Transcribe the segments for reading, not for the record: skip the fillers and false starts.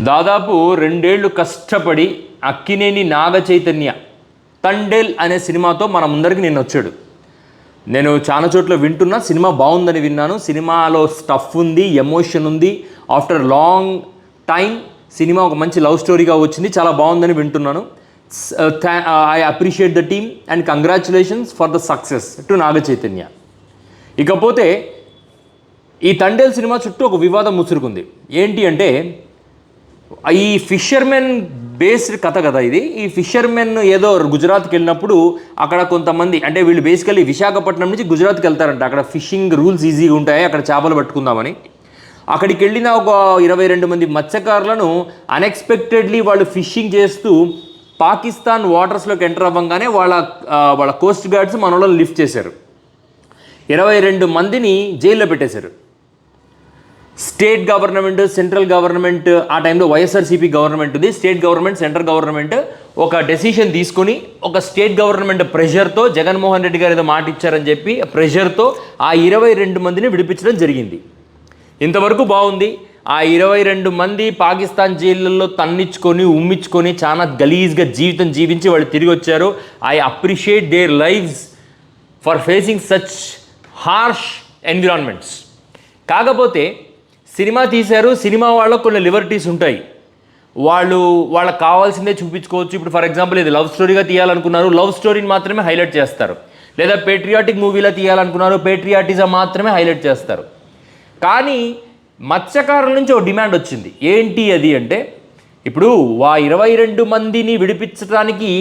దాదాపు 2 ఏళ్ళు కష్టపడి అక్కినేని నాగ చైతన్య తండేల్ అనే సినిమాతో మన ముందరికి నేను వచ్చాడు. నేను చాలా చోట్ల వింటున్నా, సినిమా బాగుందని విన్నాను. సినిమాలో స్టఫ్ ఉంది, ఎమోషన్ ఉంది. ఆఫ్టర్ లాంగ్ టైం సినిమా ఒక మంచి లవ్ స్టోరీగా వచ్చింది, చాలా బాగుందని వింటున్నాను. I appreciate the team and congratulations for the success to Naga Chaitanya. ఇకపోతే ఈ తండేల్ సినిమా చుట్టూ ఒక వివాదం ముసురుకుంది. ఏంటి అంటే, ఈ ఫిషర్మెన్ బేస్డ్ కథ కదా ఇది. ఈ ఫిషర్మెన్ ఏదో గుజరాత్కి వెళ్ళినప్పుడు అక్కడ కొంతమంది, అంటే వీళ్ళు బేసికలీ విశాఖపట్నం నుంచి గుజరాత్కి వెళ్తారంట. అక్కడ ఫిషింగ్ రూల్స్ ఈజీగా ఉంటాయి, అక్కడ చేపలు పట్టుకుందామని. అక్కడికి వెళ్ళిన ఒక 22 మంది మత్స్యకారులను అన్ఎక్స్పెక్టెడ్లీ వాళ్ళు ఫిషింగ్ చేస్తూ పాకిస్తాన్ వాటర్స్లోకి ఎంటర్ అవ్వగానే వాళ్ళ కోస్ట్ గార్డ్స్ మన వాళ్ళని లిఫ్ట్ చేశారు. 22 మందిని జైల్లో పెట్టేశారు. స్టేట్ గవర్నమెంట్, సెంట్రల్ గవర్నమెంట్, ఆ టైంలో వైఎస్ఆర్సీపీ గవర్నమెంట్ ఉంది, స్టేట్ గవర్నమెంట్, సెంట్రల్ గవర్నమెంట్ ఒక డెసిషన్ తీసుకుని ఒక స్టేట్ గవర్నమెంట్ ప్రెషర్తో, జగన్మోహన్ రెడ్డి గారు ఏదో మాట ఇచ్చారని చెప్పి ప్రెషర్తో ఆ 22 మందిని విడిపించడం జరిగింది. ఇంతవరకు బాగుంది. ఆ 22 మంది పాకిస్తాన్ జైళ్ళల్లో తన్నించుకొని ఉమ్మించుకొని చాలా గలీజ్గా జీవితం జీవించి వాళ్ళు తిరిగి వచ్చారు. I appreciate there lifes for facing such harsh environments. కాకపోతే సినిమా తీశారు, సినిమా వాళ్ళకు కొన్ని లిబర్టీస్ ఉంటాయి. వాళ్ళకి కావాల్సిందే చూపించుకోవచ్చు. ఇప్పుడు ఫర్ ఎగ్జాంపుల్ ఇది లవ్ స్టోరీగా తీయాలనుకున్నారు, లవ్ స్టోరీని మాత్రమే హైలైట్ చేస్తారు. లేదా పేట్రియాటిక్ మూవీలో తీయాలనుకున్నారు, పేట్రియాటిజం మాత్రమే హైలైట్ చేస్తారు. కానీ మత్స్యకారుల నుంచి ఒక డిమాండ్ వచ్చింది. ఏంటి అది అంటే, ఇప్పుడు 22 మందిని విడిపించడానికి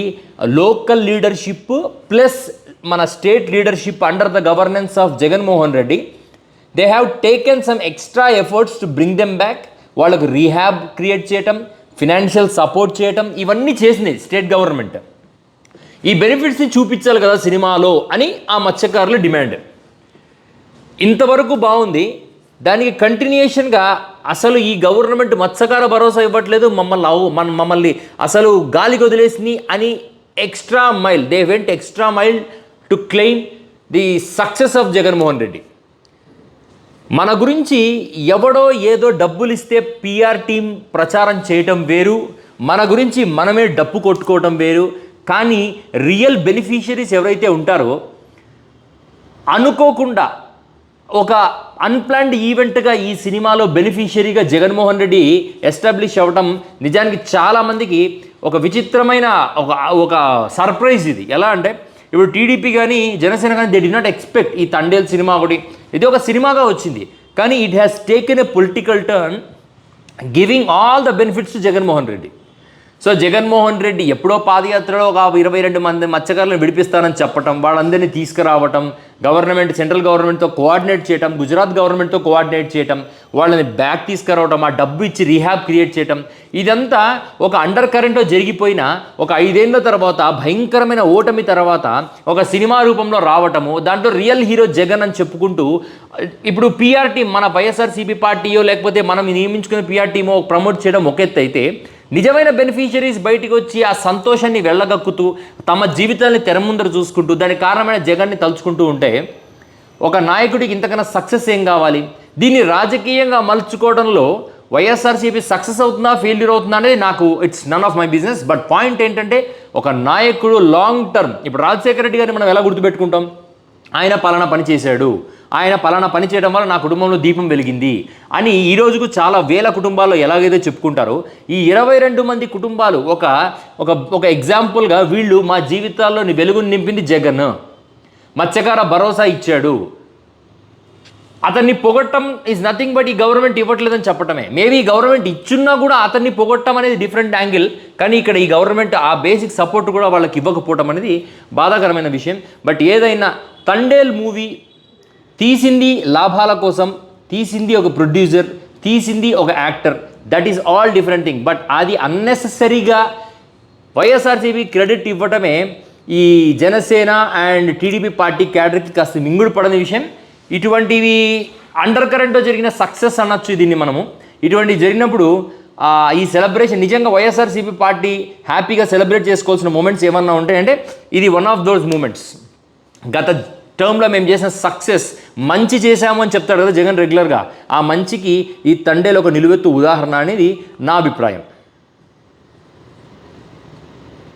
లోకల్ లీడర్షిప్ ప్లస్ మన state leadership under the governance of Jaganmohan Reddy, they have taken some extra efforts to bring them back. వాళ్ళకు రీహాబ్ క్రియేట్ చేయటం, ఫినాన్షియల్ సపోర్ట్ చేయటం, ఇవన్నీ చేసింది స్టేట్ గవర్నమెంట్. ఈ బెనిఫిట్స్ని చూపించాలి కదా సినిమాలో అని ఆ మత్స్యకారుల డిమాండ్. ఇంతవరకు బాగుంది. దానికి కంటిన్యూషన్గా అసలు ఈ గవర్నమెంట్ మత్స్యకార భరోసా ఇవ్వట్లేదు, మమ్మల్ని అసలు గాలికి వదిలేసింది అని extra mile, they went extra mile to claim the success of Jaganmohan Reddy. మన గురించి ఎవడో ఏదో డబ్బులు ఇస్తే పిఆర్ టీం ప్రచారం చేయటం వేరు, మన గురించి మనమే డప్పు కొట్టుకోవటం వేరు. కానీ రియల్ బెనిఫిషియరీస్ ఎవరైతే ఉంటారో, అనుకోకుండా ఒక అన్ప్లాన్డ్ ఈవెంట్గా ఈ సినిమాలో బెనిఫిషియరీగా జగన్మోహన్ రెడ్డి ఎస్టాబ్లిష్ అవ్వటం నిజానికి చాలామందికి ఒక విచిత్రమైన ఒక సర్ప్రైజ్ ఇది. ఎలా అంటే, ఇప్పుడు టీడీపీ కానీ జనసేన కానీ దే డి నాట్ ఎక్స్పెక్ట్ ఈ తండేల్ సినిమా ఒకటి ఇది ఒక సినిమాగా వచ్చింది. కానీ it has taken a political turn, giving all the benefits to Jaganmohan Reddy. So Jaganmohan Reddy ఎప్పుడో పాదయాత్రలో ఒక 22 మంది మత్స్యకారులను విడిపిస్తానని చెప్పటం, వాళ్ళందరినీ తీసుకురావటం, గవర్నమెంట్ సెంట్రల్ గవర్నమెంట్తో కోఆర్డినేట్ చేయటం, గుజరాత్ గవర్నమెంట్తో కోఆర్డినేట్ చేయటం, వాళ్ళని బ్యాక్ తీసుకురావటం, ఆ డబ్బు ఇచ్చి రీహాబ్ క్రియేట్ చేయటం, ఇదంతా ఒక అండర్ కరెంట్లో జరిగిపోయిన ఒక 5 ఏళ్ళ తర్వాత భయంకరమైన ఓటమి తర్వాత ఒక సినిమా రూపంలో రావటము, దాంట్లో రియల్ హీరో జగన్ అని చెప్పుకుంటూ ఇప్పుడు పిఆర్ టీం, మన వైఎస్ఆర్సీపీ పార్టీయో లేకపోతే మనం నియమించుకునే పిఆర్ టీమో ప్రమోట్ చేయడం ఒక ఎత్తు అయితే, నిజమైన బెనిఫిషరీస్ బయటికి వచ్చి ఆ సంతోషాన్ని వెళ్ళగక్కుతూ తమ జీవితాన్ని తెర ముందర చూసుకుంటూ దానికి కారణమైన జగన్ని తలుచుకుంటూ ఉంటే ఒక నాయకుడికి ఇంతకన్నా సక్సెస్ ఏం కావాలి? దీన్ని రాజకీయంగా మలుచుకోవడంలో వైఎస్ఆర్సీపీ సక్సెస్ అవుతుందా ఫెయిల్యూర్ అవుతుందా అనేది నాకు it's none of my business. But point ఏంటంటే, ఒక నాయకుడు లాంగ్ టర్మ్, ఇప్పుడు రాజశేఖర రెడ్డి గారిని మనం ఎలా గుర్తుపెట్టుకుంటాం? ఆయన పలానా పని చేశాడు, ఆయన పలానా పని చేయడం వల్ల నా కుటుంబంలో దీపం వెలిగింది అని ఈ రోజుకు చాలా వేల కుటుంబాల్లో ఎలాగైతే చెప్పుకుంటారో, ఈ 22 మంది కుటుంబాలు ఒక ఎగ్జాంపుల్గా వీళ్ళు మా జీవితాల్లో వెలుగుని నింపింది జగన్, మత్స్యకార భరోసా ఇచ్చాడు. అతన్ని పొగట్టం ఈజ్ నథింగ్ బట్ ఈ గవర్నమెంట్ ఇవ్వట్లేదని చెప్పటమే. మేబీ గవర్నమెంట్ ఇచ్చున్నా కూడా అతన్ని పొగట్టం అనేది డిఫరెంట్ యాంగిల్. కానీ ఇక్కడ ఈ గవర్నమెంట్ ఆ బేసిక్ సపోర్ట్ కూడా వాళ్ళకి ఇవ్వకపోవటం అనేది బాధాకరమైన విషయం. బట్ ఏదైనా తండేల్ మూవీ తీసింది లాభాల కోసం, తీసింది ఒక ప్రొడ్యూసర్, తీసింది ఒక actor, that is all different thing. But అది అన్నెసెసరీగా వైఎస్ఆర్సీపీ క్రెడిట్ ఇవ్వటమే ఈ జనసేన అండ్ టీడీపీ పార్టీ క్యాడర్కి కాస్త మింగుడు పడని విషయం. ఇటువంటివి అండర్ కరెంట్లో జరిగిన సక్సెస్ అనొచ్చు దీన్ని మనము. ఇటువంటివి జరిగినప్పుడు ఈ సెలబ్రేషన్ నిజంగా వైఎస్ఆర్సీపీ పార్టీ హ్యాపీగా సెలబ్రేట్ చేసుకోవాల్సిన మూమెంట్స్ ఏమన్నా ఉంటాయంటే ఇది వన్ ఆఫ్ దోస్ మూమెంట్స్. గత టర్మ్లో మేము చేసిన సక్సెస్, మంచి చేశాము అని చెప్తాడు కదా జగన్ రెగ్యులర్గా. ఆ మంచికి ఈ తండేలు ఒక నిలువెత్తు ఉదాహరణ అనేది నా అభిప్రాయం.